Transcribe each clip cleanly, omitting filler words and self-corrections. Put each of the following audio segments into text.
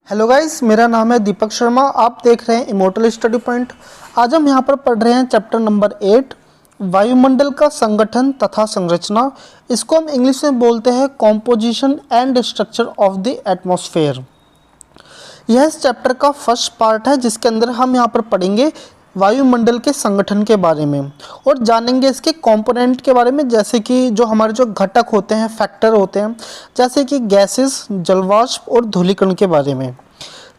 Hello guys, मेरा नाम है दीपक शर्मा। आप देख रहे हैं इमोर्टल स्टडी पॉइंट। आज हम यहाँ पर पढ़ रहे हैं चैप्टर नंबर 8, वायुमंडल का संगठन तथा संरचना। इसको हम इंग्लिश में बोलते हैं composition and structure of the atmosphere. यह इस चैप्टर का फर्स्ट पार्ट है, जिसके अंदर हम यहाँ पर पढ़ेंगे वायुमंडल के संगठन के बारे में और जानेंगे इसके कंपोनेंट के बारे में, जैसे कि जो हमारे जो घटक होते हैं, फैक्टर होते हैं, जैसे कि गैसेस, जलवाष्प और धूलिकण के बारे में।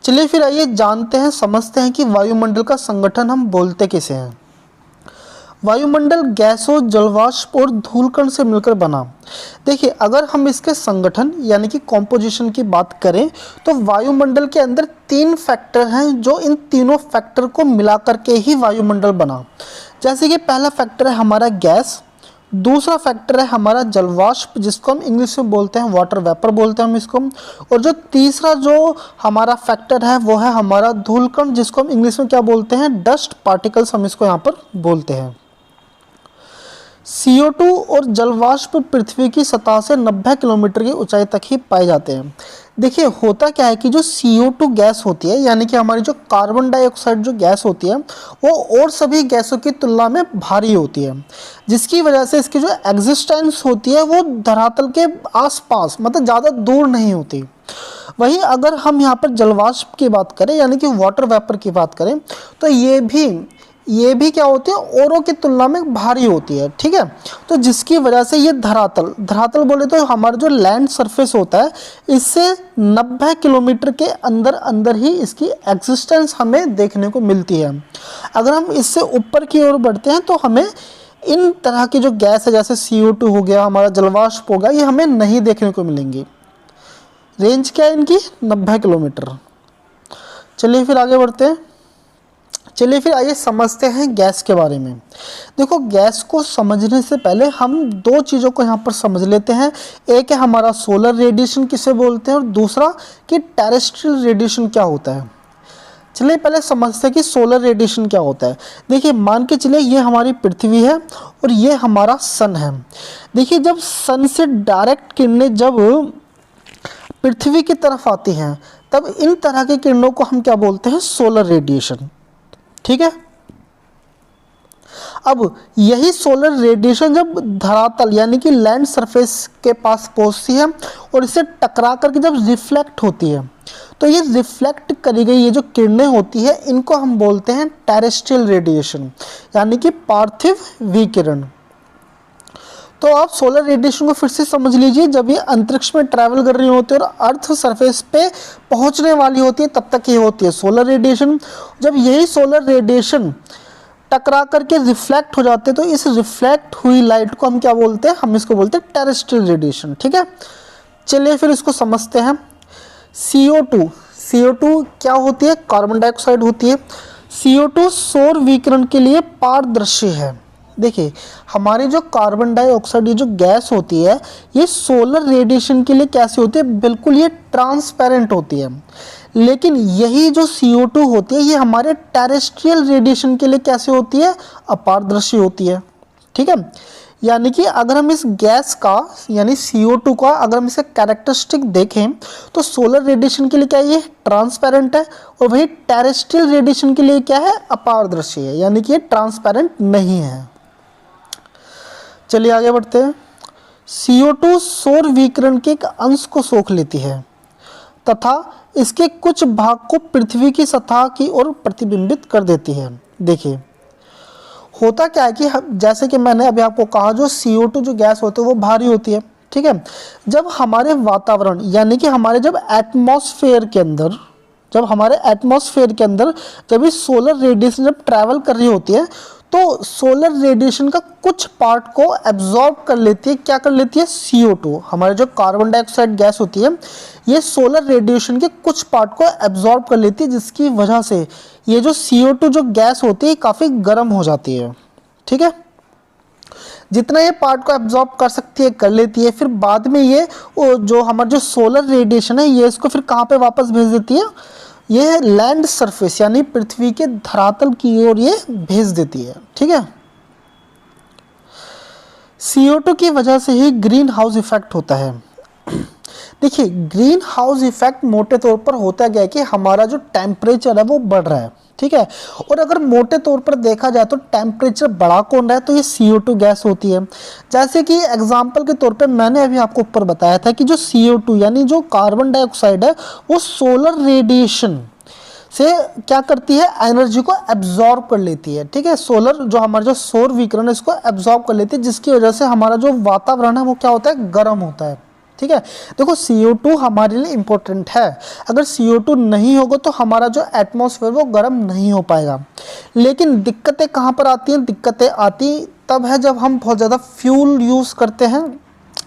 चलिए फिर आइए जानते हैं, समझते हैं कि वायुमंडल का संगठन हम बोलते किसे हैं। वायुमंडल गैसों, जलवाष्प और धूलकण से मिलकर बना। देखिए, अगर हम इसके संगठन यानी कि कॉम्पोजिशन की बात करें तो वायुमंडल के अंदर 3 फैक्टर हैं, जो इन तीनों फैक्टर को मिला करके ही वायुमंडल बना। जैसे कि पहला फैक्टर है हमारा गैस, दूसरा फैक्टर है हमारा जलवाष्प, जिसको हम इंग्लिश में बोलते हैं वाटर वेपर बोलते हैं हम इसको, और जो तीसरा जो हमारा फैक्टर है वो है हमारा धूलकण, जिसको हम इंग्लिश में क्या बोलते हैं, डस्ट पार्टिकल्स हम इसको यहाँ पर बोलते हैं। CO2 और जलवाष्प पृथ्वी की सतह से 90 किलोमीटर की ऊंचाई तक ही पाए जाते हैं। देखिए, होता क्या है कि जो CO2 गैस होती है, यानी कि हमारी जो कार्बन डाइऑक्साइड जो गैस होती है, वो और सभी गैसों की तुलना में भारी होती है, जिसकी वजह से इसकी जो एग्जिस्टेंस होती है वो धरातल के आसपास, मतलब ज़्यादा दूर नहीं होती। वहीं अगर हम यहाँ पर जलवाष्प की बात करें यानी कि वाटर वेपर की बात करें तो ये भी क्या होती है, औरों की तुलना में भारी होती है। ठीक है, तो जिसकी वजह से ये धरातल बोले तो हमारा जो लैंड सरफेस होता है, इससे 90 किलोमीटर के अंदर अंदर ही इसकी एग्जिस्टेंस हमें देखने को मिलती है। अगर हम इससे ऊपर की ओर बढ़ते हैं तो हमें इन तरह की जो गैस है, जैसे CO2 हो गया, हमारा जलवाष्प होगा, ये हमें नहीं देखने को मिलेंगी। रेंज क्या है इनकी, 90 किलोमीटर। चलिए फिर आगे बढ़ते हैं। चलिए फिर आइए समझते हैं गैस के बारे में। देखो, गैस को समझने से पहले हम 2 चीज़ों को यहाँ पर समझ लेते हैं। एक है हमारा सोलर रेडिएशन किसे बोलते हैं, और दूसरा कि टेरेस्ट्रियल रेडिएशन क्या होता है। चलिए पहले समझते हैं कि सोलर रेडिएशन क्या होता है। देखिए, मान के चलिए ये हमारी पृथ्वी है और ये हमारा सन है। देखिए, जब सन से डायरेक्ट किरणें जब पृथ्वी की तरफ आती हैं, तब इन तरह की किरणों को हम क्या बोलते हैं, सोलर रेडिएशन। ठीक है, अब यही सोलर रेडिएशन जब धरातल यानी कि लैंड सरफेस के पास पहुंचती है और इसे टकरा करके जब रिफ्लेक्ट होती है, तो ये रिफ्लेक्ट करी गई ये जो किरणें होती है, इनको हम बोलते हैं टेरेस्ट्रियल रेडिएशन, यानी कि पार्थिव विकिरण। तो आप सोलर रेडिएशन को फिर से समझ लीजिए। जब ये अंतरिक्ष में ट्रैवल कर रही होती है और अर्थ सरफेस पे पहुंचने वाली होती है, तब तक ये होती है सोलर रेडिएशन। जब यही सोलर रेडिएशन टकरा करके रिफ्लेक्ट हो जाते हैं, तो इस रिफ्लेक्ट हुई लाइट को हम क्या बोलते हैं, हम इसको बोलते हैं टेरेस्ट्रियल रेडिएशन। ठीक है, चलिए फिर इसको समझते हैं। CO2 क्या होती है, कार्बन डाइऑक्साइड होती है। CO2 सौर विकिरण के लिए पारदर्शी है। देखिए, हमारी जो कार्बन डाइऑक्साइड ये जो गैस होती है, ये सोलर रेडिएशन के लिए कैसी होती है, बिल्कुल ये ट्रांसपेरेंट होती है। लेकिन यही जो CO2 होती है, ये हमारे टेरेस्ट्रियल रेडिएशन के लिए कैसे होती है, अपारदर्शी होती है। ठीक है, यानी कि अगर हम इस गैस का यानी CO2 का अगर हम इसका कैरेक्टरिस्टिक देखें तो सोलर रेडिएशन के लिए क्या ये ट्रांसपेरेंट है, और वही टेरेस्ट्रियल रेडिएशन के लिए क्या है, अपारदर्शी है, यानी कि ये ट्रांसपेरेंट नहीं है। चलिए आगे बढ़ते हैं। CO2 सौर विकिरण के एक अंश को सोख लेती है तथा इसके कुछ भाग को पृथ्वी की सतह की ओर प्रतिबिंबित कर देती है। देखिए, होता क्या है कि जैसे कि मैंने अभी आपको कहा, जो CO2 जो गैस होती है वो भारी होती है। ठीक है, जब हमारे वातावरण यानी कि हमारे जब एटमॉस्फेयर के अंदर जब ये सोलर रेडिएशन जब ट्रैवल कर रही होती है, तो सोलर रेडिएशन का कुछ पार्ट को एब्जॉर्ब कर लेती है। क्या कर लेती है, CO2, हमारे जो कार्बन डाइऑक्साइड गैस होती है, ये सोलर रेडिएशन के कुछ पार्ट को एब्जॉर्ब कर लेती है, जिसकी वजह से ये जो CO2 जो गैस होती है काफ़ी गर्म हो जाती है। ठीक है, जितना ये पार्ट को एब्जॉर्ब कर सकती है कर लेती है, फिर बाद में ये जो हमारा जो सोलर रेडिएशन है, ये इसको फिर कहाँ पे वापस भेज देती है, ये लैंड सरफेस यानी पृथ्वी के धरातल की ओर ये भेज देती है। ठीक है, CO2 की वजह से ही ग्रीन हाउस इफेक्ट होता है। देखिए ग्रीन हाउस इफेक्ट मोटे तौर पर होता क्या है कि हमारा जो टेम्परेचर है वो बढ़ रहा है, ठीक है। और अगर मोटे तौर पर देखा जाए तो टेम्परेचर बढ़ा कौन रहा है, तो ये CO2 गैस होती है। जैसे कि एग्जांपल के तौर पे मैंने अभी आपको ऊपर बताया था कि जो CO2 यानी जो कार्बन डाइऑक्साइड है वो सोलर रेडिएशन से क्या करती है, एनर्जी को एब्जॉर्ब कर लेती है, ठीक है। सोलर जो हमारा जो सौर विकिरण है इसको एब्जॉर्ब कर लेती है, जिसकी वजह से हमारा जो वातावरण है वो क्या होता है, गर्म होता है, ठीक है। देखो CO2 हमारे लिए इंपॉर्टेंट है, अगर CO2 नहीं होगा तो हमारा जो एटमॉस्फेयर वो गर्म नहीं हो पाएगा। लेकिन दिक्कतें कहाँ पर आती हैं, दिक्कतें आती तब है जब हम बहुत ज़्यादा फ्यूल यूज़ करते हैं,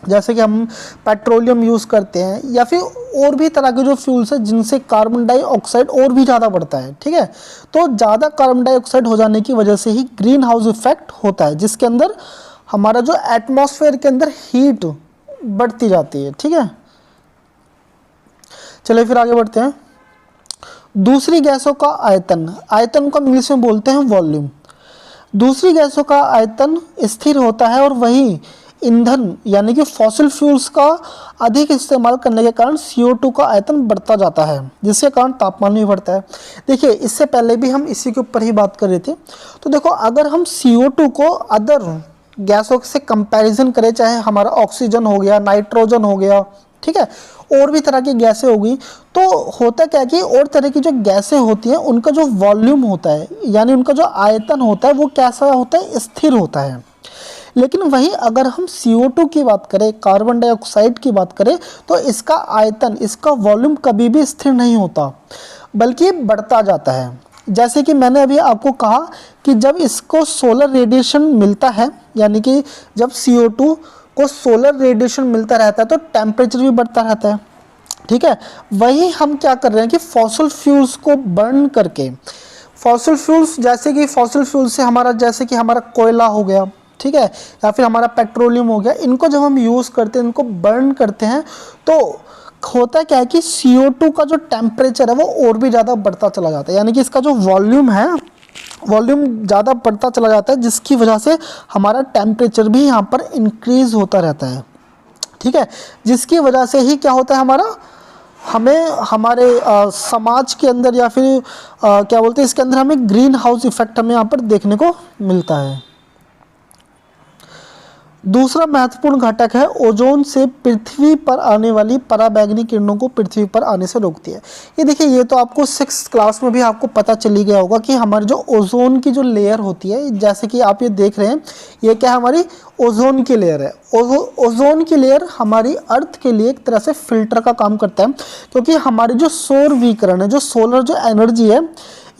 जैसे कि हम पेट्रोलियम यूज़ करते हैं या फिर और भी तरह के जो फ्यूल्स हैं जिनसे कार्बन डाइऑक्साइड और भी ज़्यादा बढ़ता है, ठीक है। तो ज़्यादा कार्बन डाइऑक्साइड हो जाने की वजह से ही ग्रीन हाउस इफेक्ट होता है, जिसके अंदर हमारा जो एटमॉस्फेयर के अंदर हीट बढ़ती जाती है, ठीक है। चलिए फिर आगे बढ़ते हैं। दूसरी गैसों का आयतन, आयतन को हम इंग्लिश में बोलते हैं वॉल्यूम। दूसरी गैसों का आयतन स्थिर होता है और वही ईंधन यानी कि फॉसिल फ्यूल्स का अधिक इस्तेमाल करने के कारण CO2 का आयतन बढ़ता जाता है, जिसके कारण तापमान भी बढ़ता है। देखिए इससे पहले भी हम इसी के ऊपर ही बात कर रहे थे। तो देखो अगर हम CO2 को अदर गैसों से कंपैरिजन करें, चाहे हमारा ऑक्सीजन हो गया, नाइट्रोजन हो गया, ठीक है, और भी तरह की गैसें होगी, तो होता क्या है कि और तरह की जो गैसें होती हैं उनका जो वॉल्यूम होता है यानी उनका जो आयतन होता है वो कैसा होता है, स्थिर होता है। लेकिन वहीं अगर हम CO2 की बात करें, कार्बन डाइऑक्साइड की बात करें, तो इसका आयतन, इसका वॉल्यूम कभी भी स्थिर नहीं होता बल्कि बढ़ता जाता है। जैसे कि मैंने अभी आपको कहा कि जब इसको सोलर रेडिएशन मिलता है, यानी कि जब CO2 को सोलर रेडिएशन मिलता रहता है तो टेम्परेचर भी बढ़ता रहता है, ठीक है। वही हम क्या कर रहे हैं कि फॉसिल फ्यूल्स को बर्न करके, फॉसिल फ्यूल्स जैसे कि फॉसिल फ्यूल से हमारा जैसे कि हमारा कोयला हो गया, ठीक है, या फिर हमारा पेट्रोलियम हो गया, इनको जब हम यूज़ करते हैं, इनको बर्न करते हैं, तो होता क्या है कि CO2 का जो टेम्परेचर है वो और भी ज़्यादा बढ़ता चला जाता है, यानी कि इसका जो वॉल्यूम है, वॉल्यूम ज़्यादा बढ़ता चला जाता है, जिसकी वजह से हमारा टेम्परेचर भी यहाँ पर इंक्रीज़ होता रहता है, ठीक है। जिसकी वजह से ही क्या होता है, हमारा हमें हमारे समाज के अंदर या फिर क्या बोलते हैं इसके अंदर हमें ग्रीन हाउस इफेक्ट हमें यहाँ पर देखने को मिलता है। दूसरा महत्वपूर्ण घटक है ओजोन से पृथ्वी पर आने वाली पराबैंगनी किरणों को पृथ्वी पर आने से रोकती है। ये देखिए ये तो आपको 6th क्लास में भी आपको पता चली गया होगा कि हमारी जो ओजोन की जो लेयर होती है, जैसे कि आप ये देख रहे हैं, ये क्या हमारी ओजोन की लेयर है। ओजोन की लेयर हमारी अर्थ के लिए एक तरह से फिल्टर का काम करता है, क्योंकि हमारी जो सौर विकिरण है, जो सोलर जो एनर्जी है,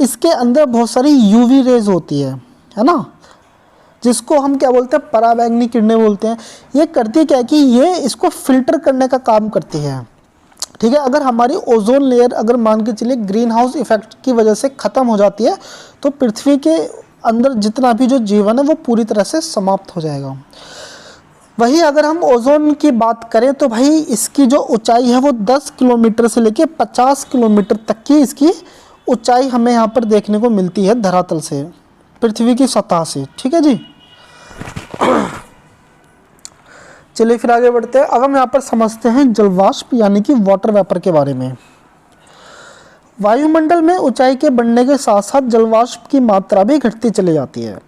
इसके अंदर बहुत सारी UV रेज होती है ना, जिसको हम क्या बोलते हैं, पराबैंगनी किरणें बोलते हैं। ये करती क्या है कि ये इसको फिल्टर करने का काम करती है, ठीक है। अगर हमारी ओजोन लेयर अगर मान के चलिए ग्रीन हाउस इफेक्ट की वजह से ख़त्म हो जाती है तो पृथ्वी के अंदर जितना भी जो जीवन है वो पूरी तरह से समाप्त हो जाएगा। वहीं अगर हम ओजोन की बात करें तो भाई इसकी जो ऊंचाई है वो 10 किलोमीटर से लेके 50 किलोमीटर तक की इसकी ऊंचाई हमें यहाँ पर देखने को मिलती है धरातल से, पृथ्वी की सतह से, ठीक है जी। चलिए फिर आगे बढ़ते हैं। अब हम यहाँ पर समझते हैं जलवाष्प यानी कि वाटर वेपर के बारे में। वायुमंडल में ऊंचाई के बढ़ने के साथ साथ जलवाष्प की मात्रा भी घटती चली जाती है।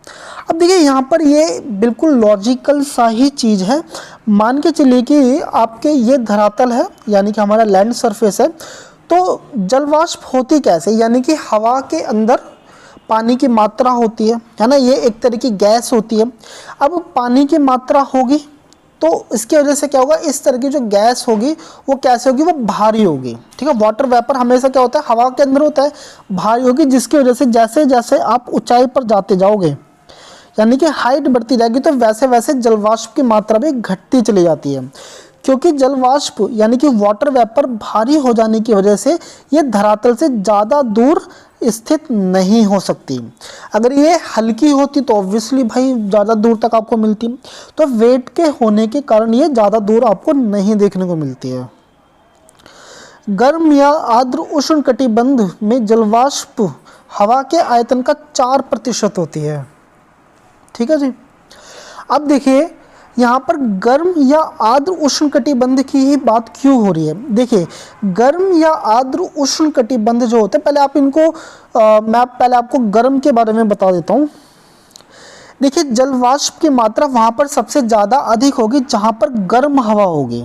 अब देखिए यहाँ पर ये बिल्कुल लॉजिकल सा ही चीज़ है। मान के चलिए कि आपके ये धरातल है यानी कि हमारा लैंड सरफेस है, तो जलवाष्प होती कैसे, यानी कि हवा के अंदर पानी की मात्रा होती है ना, ये एक तरह की गैस होती है। अब पानी की मात्रा होगी तो इसकी वजह से क्या होगा, इस तरह की जो गैस होगी वो कैसे होगी, वो भारी होगी, ठीक है। वाटर वेपर हमेशा क्या होता है, हवा के अंदर होता है, भारी होगी, जिसकी वजह से जैसे जैसे आप ऊंचाई पर जाते जाओगे यानी कि हाइट बढ़ती जाएगी तो वैसे वैसे जलवाष्प की मात्रा भी घटती चली जाती है, क्योंकि जलवाष्प यानी कि वाटर वेपर भारी हो जाने की वजह से ये धरातल से ज़्यादा दूर स्थित नहीं हो सकती। अगर ये हल्की होती तो ऑब्वियसली भाई ज़्यादा दूर तक आपको मिलती, तो वेट के होने के कारण ये ज़्यादा दूर आपको नहीं देखने को मिलती है। गर्म या आर्द्र उष्णकटिबंध में जलवाष्प हवा के आयतन का 4% होती है, ठीक है जी। अब देखिए यहाँ पर गर्म या आर्द्र उष्णकटिबंध की ही बात क्यों हो रही है? देखिए, गर्म या आर्द्र उष्णकटिबंध जो होते हैं, पहले आप इनको मैं पहले आपको गर्म के बारे में बता देता हूँ। देखिए, जल वाष्प की मात्रा वहाँ पर सबसे ज़्यादा अधिक होगी जहाँ पर गर्म हवा होगी,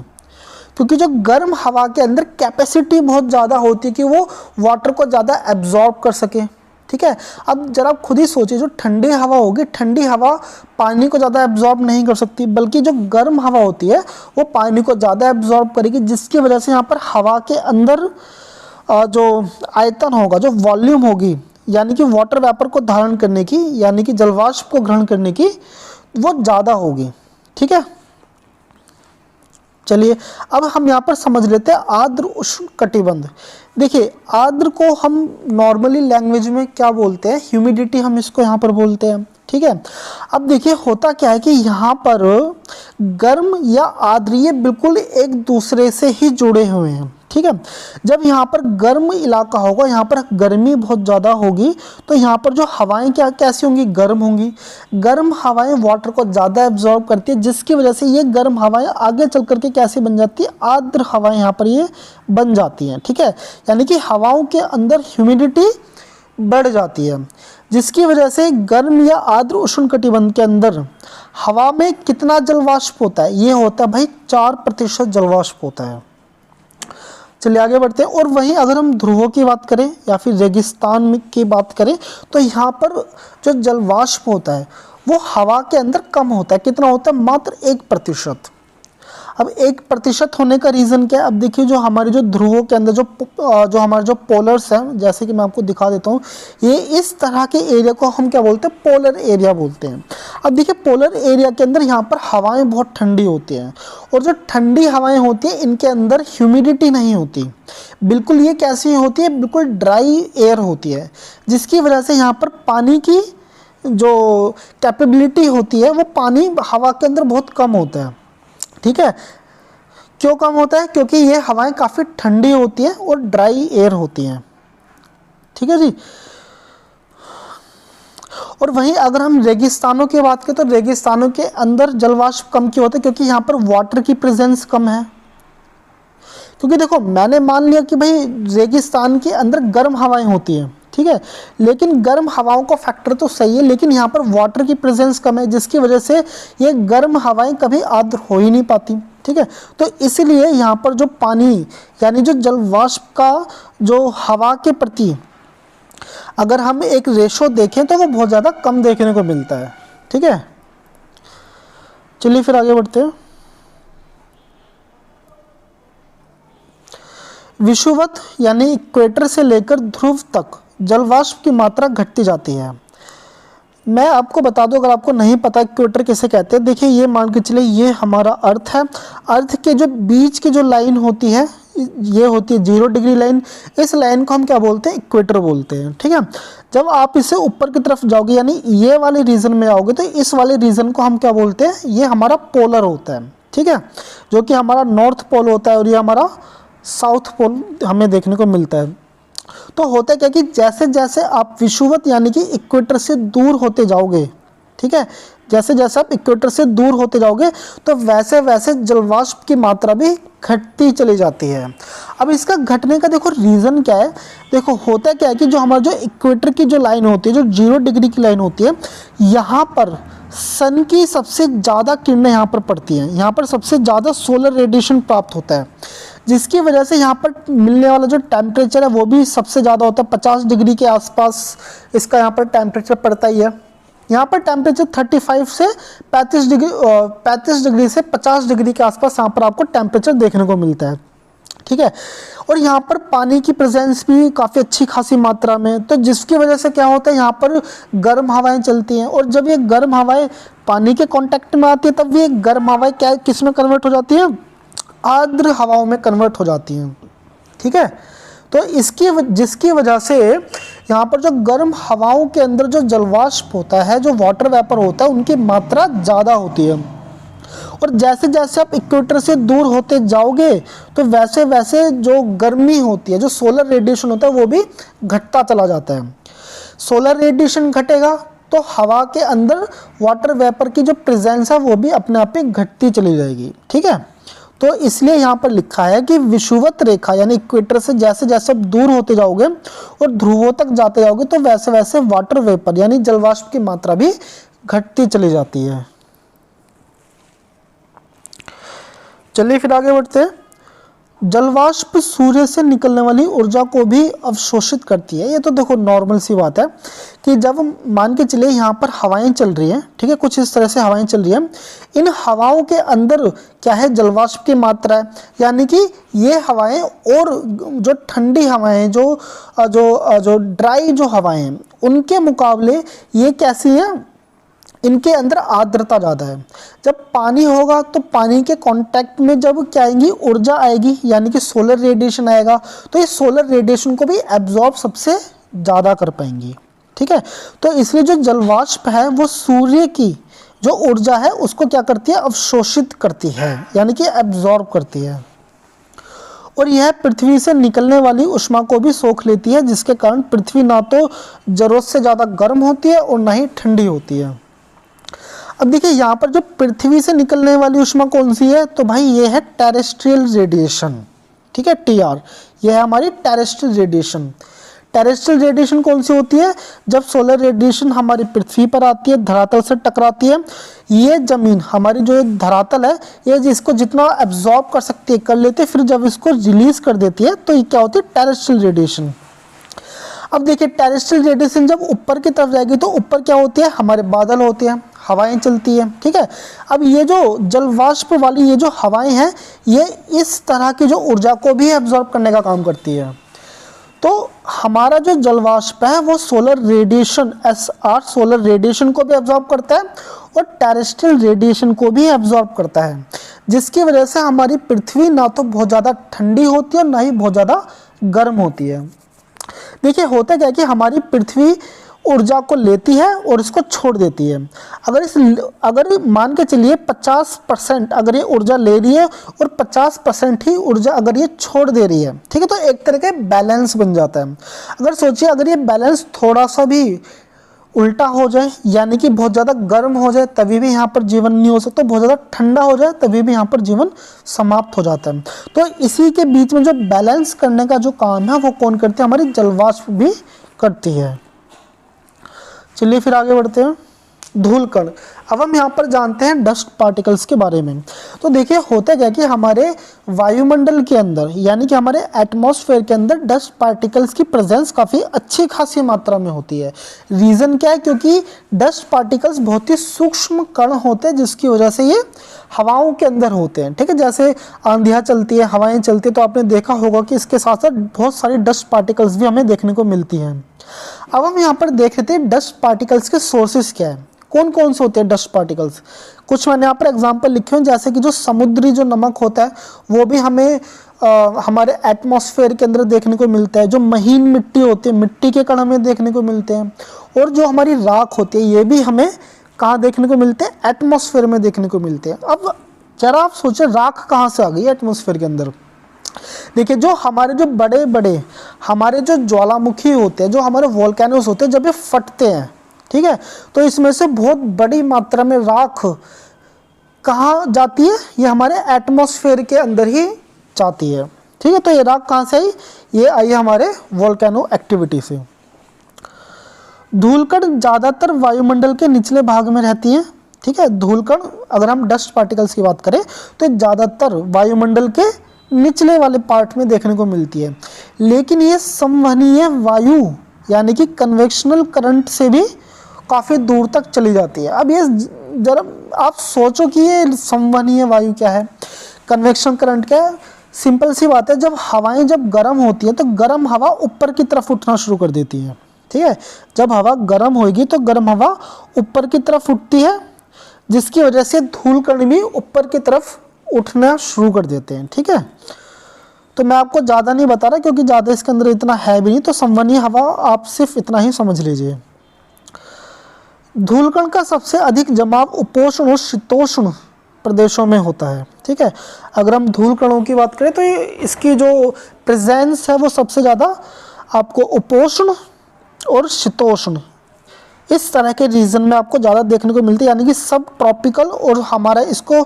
क्योंकि जो गर्म हवा के अंदर कैपेसिटी बहुत ज़्यादा होती है कि वो वाटर को ज़्यादा एब्जॉर्ब कर सके। ठीक है, अब जरा आप खुद ही सोचिए, जो ठंडी हवा होगी, ठंडी हवा पानी को ज़्यादा एब्जॉर्ब नहीं कर सकती, बल्कि जो गर्म हवा होती है वो पानी को ज़्यादा एब्जॉर्ब करेगी, जिसकी वजह से यहाँ पर हवा के अंदर जो आयतन होगा, जो वॉल्यूम होगी, यानी कि वाटर वेपर को धारण करने की, यानी कि जलवाष्प को ग्रहण करने की, वो ज़्यादा होगी। ठीक है, चलिए अब हम यहाँ पर समझ लेते हैं आर्द्र उष्णकटिबंध। देखिए, आर्द्र को हम नॉर्मली लैंग्वेज में क्या बोलते हैं? ह्यूमिडिटी हम इसको यहाँ पर बोलते हैं। ठीक है, अब देखिए होता क्या है कि यहाँ पर गर्म या आर्द्र ये बिल्कुल एक दूसरे से ही जुड़े हुए हैं। ठीक है, जब यहाँ पर गर्म इलाका होगा, यहाँ पर गर्मी बहुत ज़्यादा होगी, तो यहाँ पर जो हवाएं क्या कैसी होंगी? गर्म होंगी। गर्म हवाएं वाटर को ज़्यादा एब्जॉर्ब करती है, जिसकी वजह से ये गर्म हवाएं आगे चल करके कैसी बन जाती है? आर्द्र हवाएं यहाँ पर ये बन जाती हैं। ठीक है, यानी कि हवाओं के अंदर ह्यूमिडिटी बढ़ जाती है, जिसकी वजह से गर्म या आर्द्र उष्णकटिबंध के अंदर हवा में कितना जलवाष्प होता है? ये होता है भाई 4% जलवाष्प होता है। चलिए आगे बढ़ते हैं। और वहीं अगर हम ध्रुवों की बात करें या फिर रेगिस्तान की बात करें, तो यहाँ पर जो जलवाष्प होता है वो हवा के अंदर कम होता है। कितना होता है? मात्र 1%। अब 1% होने का रीज़न क्या है? अब देखिए, जो हमारे जो ध्रुवों के अंदर जो हमारे जो पोलर्स हैं, जैसे कि मैं आपको दिखा देता हूँ, ये इस तरह के एरिया को हम क्या बोलते हैं? पोलर एरिया बोलते हैं। अब देखिए, पोलर एरिया के अंदर यहाँ पर हवाएं बहुत ठंडी होती हैं, और जो ठंडी हवाएं होती हैं इनके अंदर ह्यूमिडिटी नहीं होती, बिल्कुल ये कैसी होती है? बिल्कुल ड्राई एयर होती है, जिसकी वजह से यहाँ पर पानी की जो कैपेबिलिटी होती है वो पानी हवा के अंदर बहुत कम होता है। ठीक है, क्यों कम होता है? क्योंकि ये हवाएं काफ़ी ठंडी होती हैं और ड्राई एयर होती हैं। ठीक है जी। और वहीं अगर हम रेगिस्तानों की बात करें, तो रेगिस्तानों के अंदर जलवाष्प कम क्यों होता है? क्योंकि यहाँ पर वाटर की प्रेजेंस कम है। क्योंकि देखो, मैंने मान लिया कि भाई रेगिस्तान के अंदर गर्म हवाएं होती हैं, ठीक है, लेकिन गर्म हवाओं का फैक्टर तो सही है, लेकिन यहाँ पर वाटर की प्रेजेंस कम है, जिसकी वजह से ये गर्म हवाएं कभी आर्द्र हो ही नहीं पाती। ठीक है, तो इसलिए यहाँ पर जो पानी यानी जो जलवाष्प का जो हवा के प्रति अगर हम एक रेशो देखें तो वो बहुत ज़्यादा कम देखने को मिलता है। ठीक है, चलिए फिर आगे बढ़ते हैं। विषुवत यानी इक्वेटर से लेकर ध्रुव तक जलवाष्प की मात्रा घटती जाती है। मैं आपको बता दूं, अगर आपको नहीं पता इक्वेटर किसे कहते हैं, देखिए ये मान के चले ये हमारा अर्थ है। अर्थ के जो बीच की जो लाइन होती है ये होती है 0 डिग्री लाइन। इस लाइन को हम क्या बोलते हैं? इक्वेटर बोलते हैं। ठीक है, जब आप इसे ऊपर की तरफ जाओगे यानी ये वाले रीजन में आओगे तो इस वाले रीजन को हम क्या बोलते हैं? ये हमारा पोलर होता है। ठीक है, जो कि हमारा नॉर्थ पोल होता है और ये हमारा साउथ पोल हमें देखने को मिलता है। तो होता क्या कि जैसे जैसे आप विषुवत यानी कि इक्वेटर से दूर होते जाओगे, ठीक है, जैसे जैसे आप इक्वेटर से दूर होते जाओगे तो वैसे वैसे जलवाष्प की मात्रा भी घटती चली जाती है। अब इसका घटने का देखो रीज़न क्या है। देखो होता क्या है कि जो हमारा जो इक्वेटर की जो लाइन होती है, जो 0 डिग्री की लाइन होती है, यहाँ पर सन की सबसे ज़्यादा किरणें यहाँ पर पड़ती हैं, यहाँ पर सबसे ज़्यादा सोलर रेडिएशन प्राप्त होता है, जिसकी वजह से यहाँ पर मिलने वाला जो टेम्परेचर है वो भी सबसे ज़्यादा होता है। 50 डिग्री के आसपास इसका यहाँ पर टेम्परेचर पड़ता ही है। यहाँ पर टेम्परेचर 35 से 35 डिग्री से 50 डिग्री के आसपास यहाँ पर आपको टेम्परेचर देखने को मिलता है। ठीक है, और यहाँ पर पानी की प्रेजेंस भी काफ़ी अच्छी खासी मात्रा में, तो जिसकी वजह से क्या होता है यहाँ पर गर्म हवाएं चलती हैं, और जब ये गर्म हवाएं पानी के कांटेक्ट में आती है तब ये गर्म हवाएं क्या किस में कन्वर्ट हो जाती हैं? आर्द्र हवाओं में कन्वर्ट हो जाती हैं। ठीक है, तो जिसकी वजह से यहाँ पर जो गर्म हवाओं के अंदर जो जलवाष्प होता है, जो वाटर वेपर होता है, उनकी मात्रा ज़्यादा होती है। और जैसे जैसे आप इक्वेटर से दूर होते जाओगे तो वैसे वैसे जो गर्मी होती है, जो सोलर रेडिएशन होता है, वो भी घटता चला जाता है। सोलर रेडिएशन घटेगा तो हवा के अंदर वाटर वेपर की जो प्रेजेंस है वो भी अपने आप ही घटती चली जाएगी। ठीक है, तो इसलिए यहाँ पर लिखा है कि विषुवत रेखा यानी इक्वेटर से जैसे जैसे आप दूर होते जाओगे और ध्रुवों तक जाते जाओगे तो वैसे वैसे वाटर वेपर यानी जलवाष्प की मात्रा भी घटती चली जाती है। चलिए फिर आगे बढ़ते हैं। जलवाष्प सूर्य से निकलने वाली ऊर्जा को भी अवशोषित करती है। ये तो देखो नॉर्मल सी बात है कि जब मान के चलिए यहाँ पर हवाएं चल रही हैं, ठीक है, कुछ इस तरह से हवाएं चल रही हैं, इन हवाओं के अंदर क्या है, जलवाष्प की मात्रा है। यानी कि ये हवाएं और जो ठंडी हवाएं जो जो जो ड्राई जो हवाएं हैं उनके मुकाबले ये कैसी हैं, इनके अंदर आर्द्रता ज़्यादा है। जब पानी होगा तो पानी के कांटेक्ट में जब क्या आएगी, ऊर्जा आएगी यानी कि सोलर रेडिएशन आएगा, तो ये सोलर रेडिएशन को भी एब्जॉर्ब सबसे ज़्यादा कर पाएंगी। ठीक है, तो इसलिए जो जलवाष्प है वो सूर्य की जो ऊर्जा है उसको क्या करती है, अवशोषित करती है यानी कि एब्जॉर्ब करती है। और यह पृथ्वी से निकलने वाली ऊष्मा को भी सोख लेती है, जिसके कारण पृथ्वी ना तो जरूरत से ज़्यादा गर्म होती है और ना ही ठंडी होती है। अब देखिए यहाँ पर जो पृथ्वी से निकलने वाली ऊष्मा कौन सी है, तो भाई ये है टेरेस्ट्रियल रेडिएशन। ठीक है, टीआर, ये है हमारी टेरेस्ट्रियल रेडिएशन। टेरेस्ट्रियल रेडिएशन कौन सी होती है, जब सोलर रेडिएशन हमारी पृथ्वी पर आती है, धरातल से टकराती है, ये जमीन हमारी जो धरातल है ये जिसको जितना एब्जॉर्ब कर सकती है कर लेती है, फिर जब इसको रिलीज कर देती है तो ये क्या होती है, टेरेस्ट्रियल रेडिएशन। अब देखिए टेरेस्ट्रियल रेडिएशन जब ऊपर की तरफ जाएगी तो ऊपर क्या होती है, हमारे बादल होते हैं, हवाएं चलती है। ठीक है, अब ये जो जलवाष्प वाली ये जो हवाएं हैं ये इस तरह की जो ऊर्जा को भी एब्जॉर्ब करने का काम करती है। तो हमारा जो जलवाष्प है वो solar radiation SR solar radiation को भी एब्जॉर्ब करता है और टेरेस्ट्रियल रेडिएशन को भी एब्जॉर्ब करता है, जिसकी वजह से हमारी पृथ्वी ना तो बहुत ज़्यादा ठंडी होती है और ना ही बहुत ज़्यादा गर्म होती है। देखिए होता क्या है कि हमारी पृथ्वी ऊर्जा को लेती है और इसको छोड़ देती है। अगर मान के चलिए 50% अगर ये ऊर्जा ले रही है और 50% ही ऊर्जा अगर ये छोड़ दे रही है, ठीक है, तो एक तरह का बैलेंस बन जाता है। अगर सोचिए अगर ये बैलेंस थोड़ा सा भी उल्टा हो जाए यानी कि बहुत ज़्यादा गर्म हो जाए तभी भी यहाँ पर जीवन नहीं हो सकता, बहुत ज़्यादा ठंडा हो जाए तभी भी यहाँ पर जीवन समाप्त हो जाता है। तो इसी के बीच में जो बैलेंस करने का जो काम है वो कौन करती है, हमारी जलवाष्प भी करती है। चलिए फिर आगे बढ़ते हैं। धूल कण, अब हम यहाँ पर जानते हैं डस्ट पार्टिकल्स के बारे में। तो देखिए होता क्या कि हमारे वायुमंडल के अंदर यानी कि हमारे एटमॉस्फेयर के अंदर डस्ट पार्टिकल्स की प्रेजेंस काफ़ी अच्छी खासी मात्रा में होती है। रीज़न क्या है, क्योंकि डस्ट पार्टिकल्स बहुत ही सूक्ष्म कण होते हैं जिसकी वजह से ये हवाओं के अंदर होते हैं। ठीक है, जैसे आंधियाँ चलती है, हवाएँ चलती है, तो आपने देखा होगा कि इसके साथ साथ बहुत सारी डस्ट पार्टिकल्स भी हमें देखने को मिलती हैं। अब हम यहाँ पर देख लेते हैं डस्ट पार्टिकल्स के सोर्सेज क्या है, कौन कौन से होते हैं डस्ट पार्टिकल्स। कुछ मैंने यहाँ पर एग्जांपल लिखे हैं, जैसे कि जो समुद्री जो नमक होता है वो भी हमें हमारे एटमॉस्फेयर के अंदर देखने को मिलता है। जो महीन मिट्टी होती है, मिट्टी के कण हमें देखने को मिलते हैं। और जो हमारी राख होती है ये भी हमें कहाँ देखने को मिलते हैं, एटमॉस्फेयर में देखने को मिलते हैं। अब जरा आप सोचें राख कहाँ से आ गई एटमॉस्फेयर के अंदर। देखिए जो हमारे जो बड़े बड़े हमारे जो ज्वालामुखी होते हैं, जो हमारे वोल्केनोस होते हैं, जब ये फटते हैं, ठीक है, तो इसमें से बहुत बड़ी मात्रा में राख कहाँ जाती है, ये हमारे एटमॉस्फेयर के अंदर ही जाती है। ठीक है, तो ये राख कहाँ से आई, ये आई हमारे वोल्केनो एक्टिविटी से। धूलकण ज़्यादातर वायुमंडल के निचले भाग में रहती है। ठीक है, धूलकण अगर हम डस्ट पार्टिकल्स की बात करें तो ज़्यादातर वायुमंडल के निचले वाले पार्ट में देखने को मिलती है, लेकिन ये संवहनीय वायु यानी कि कन्वेक्शनल करंट से भी काफ़ी दूर तक चली जाती है। अब ये जरा आप सोचो कि ये संवहनीय वायु क्या है, कन्वेक्शन करंट क्या है। सिंपल सी बात है, जब हवाएं जब गर्म होती है तो गर्म हवा ऊपर की तरफ उठना शुरू कर देती है। ठीक है, जब हवा गर्म होगी तो गर्म हवा ऊपर की तरफ उठती है, जिसकी वजह से धूलकण भी ऊपर की तरफ उठना शुरू कर देते हैं। ठीक है, तो मैं आपको ज़्यादा नहीं बता रहा क्योंकि ज़्यादा इसके अंदर इतना है भी नहीं, तो संवहनीय हवा आप सिर्फ इतना ही समझ लीजिए। धूलकण का सबसे अधिक जमाव उपोष्ण और शीतोष्ण प्रदेशों में होता है। ठीक है, अगर हम धूलकणों की बात करें तो इसकी जो प्रेजेंस है वो सबसे ज़्यादा आपको उपोष्ण और शीतोष्ण इस तरह के रीजन में आपको ज़्यादा देखने को मिलती है, यानी कि सब ट्रॉपिकल और हमारा इसको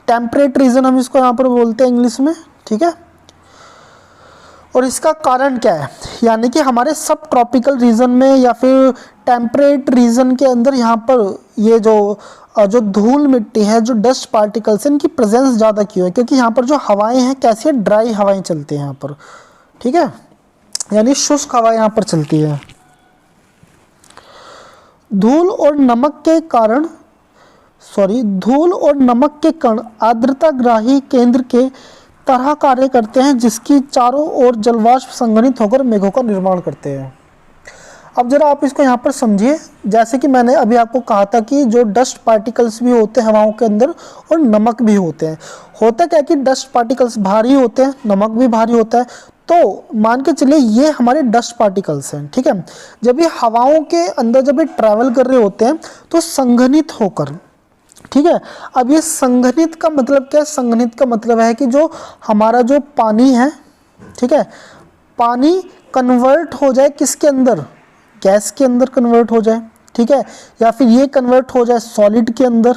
टेम्परेट रीजन हम इसको यहाँ पर बोलते हैं इंग्लिश में, ठीक है। और इसका कारण क्या है, यानी कि हमारे सब ट्रॉपिकल रीजन में या फिर टेम्परेट रीजन के अंदर यहाँ पर ये जो धूल मिट्टी है, जो डस्ट पार्टिकल्स हैं, इनकी प्रेजेंस ज़्यादा क्यों है? क्योंकि यहाँ पर जो हवाएं हैं कैसी है, ड्राई हवाएं चलती हैं यहाँ पर, ठीक है, यानी शुष्क हवा यहाँ पर चलती है। धूल और नमक के कण आर्द्रताग्राही केंद्र के तरह कार्य करते हैं, जिसकी चारों ओर जलवाष्प संघनित होकर मेघों का निर्माण करते हैं। अब जरा आप इसको यहाँ पर समझिए, जैसे कि मैंने अभी आपको कहा था कि जो डस्ट पार्टिकल्स भी होते हैं हवाओं के अंदर और नमक भी होते हैं। होता क्या है कि डस्ट पार्टिकल्स भारी होते हैं, नमक भी भारी होता है। तो मान के चलिए ये हमारे डस्ट पार्टिकल्स हैं, ठीक है। जब ये हवाओं के अंदर जब ये ट्रैवल कर रहे होते हैं तो संघनित होकर, ठीक है। अब ये संघनित का मतलब क्या है? संघनित का मतलब है कि जो हमारा जो पानी है, ठीक है, पानी कन्वर्ट हो जाए किसके अंदर? गैस के अंदर कन्वर्ट हो जाए, ठीक है, या फिर ये कन्वर्ट हो जाए सॉलिड के अंदर,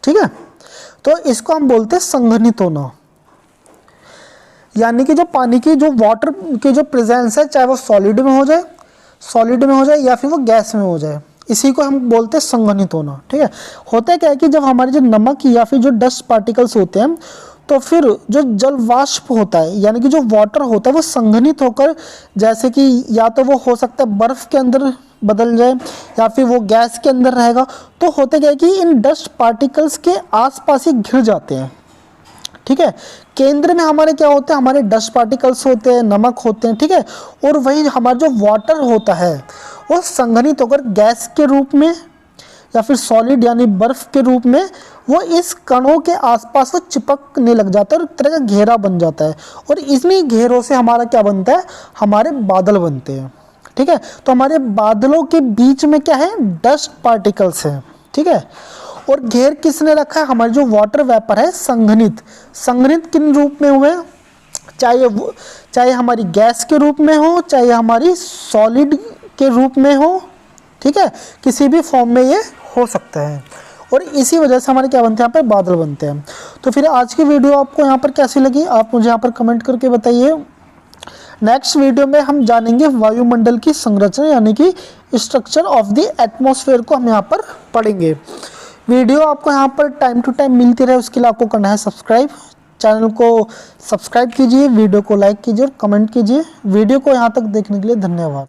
ठीक है। तो इसको हम बोलते हैं संघनित होना। यानी कि जो पानी की जो वाटर की जो प्रेजेंस है, चाहे वो सॉलिड में हो जाए या फिर वो गैस में हो जाए, इसी को हम बोलते हैं संघनित होना, ठीक है। होता है क्या है कि जब हमारे जो नमक या फिर जो डस्ट पार्टिकल्स होते हैं, तो फिर जो जल वाष्प होता है, यानी कि जो वाटर होता है, वो संघनित होकर, जैसे कि या तो वो हो सकता है बर्फ के अंदर बदल जाए या फिर वो गैस के अंदर रहेगा। तो होता क्या है कि इन डस्ट पार्टिकल्स के आसपास ही घिर जाते हैं, ठीक है। केंद्र में हमारे क्या होते हैं? हमारे डस्ट पार्टिकल्स होते हैं, नमक होते हैं, ठीक है। और वही हमारा जो वाटर होता है वो संघनित होकर गैस के रूप में या फिर सॉलिड यानी बर्फ के रूप में वो इस कणों के आसपास वो चिपकने लग जाता है और एक तरह का घेरा बन जाता है। और इन्हीं घेरों से हमारा क्या बनता है? हमारे बादल बनते हैं, ठीक है। तो हमारे बादलों के बीच में क्या है? डस्ट पार्टिकल्स हैं, ठीक है। और घेर किसने रखा है? हमारे जो वाटर वेपर है संघनित किन रूप में हुए? चाहे हमारी गैस के रूप में हो, चाहे हमारी सॉलिड के रूप में हो, ठीक है, किसी भी फॉर्म में ये हो सकता है। और इसी वजह से हमारे क्या बनते हैं? यहाँ पर बादल बनते हैं। तो फिर आज की वीडियो आपको यहाँ पर कैसी लगी, आप मुझे यहाँ पर कमेंट करके बताइए। नेक्स्ट वीडियो में हम जानेंगे वायुमंडल की संरचना, यानी कि स्ट्रक्चर ऑफ द एटमॉस्फेयर को हम यहाँ पर पढ़ेंगे। वीडियो आपको यहाँ पर टाइम टू टाइम मिलती रहे, उसके लिए आपको करना है सब्सक्राइब। चैनल को सब्सक्राइब कीजिए, वीडियो को लाइक कीजिए और कमेंट कीजिए। वीडियो को यहाँ तक देखने के लिए धन्यवाद।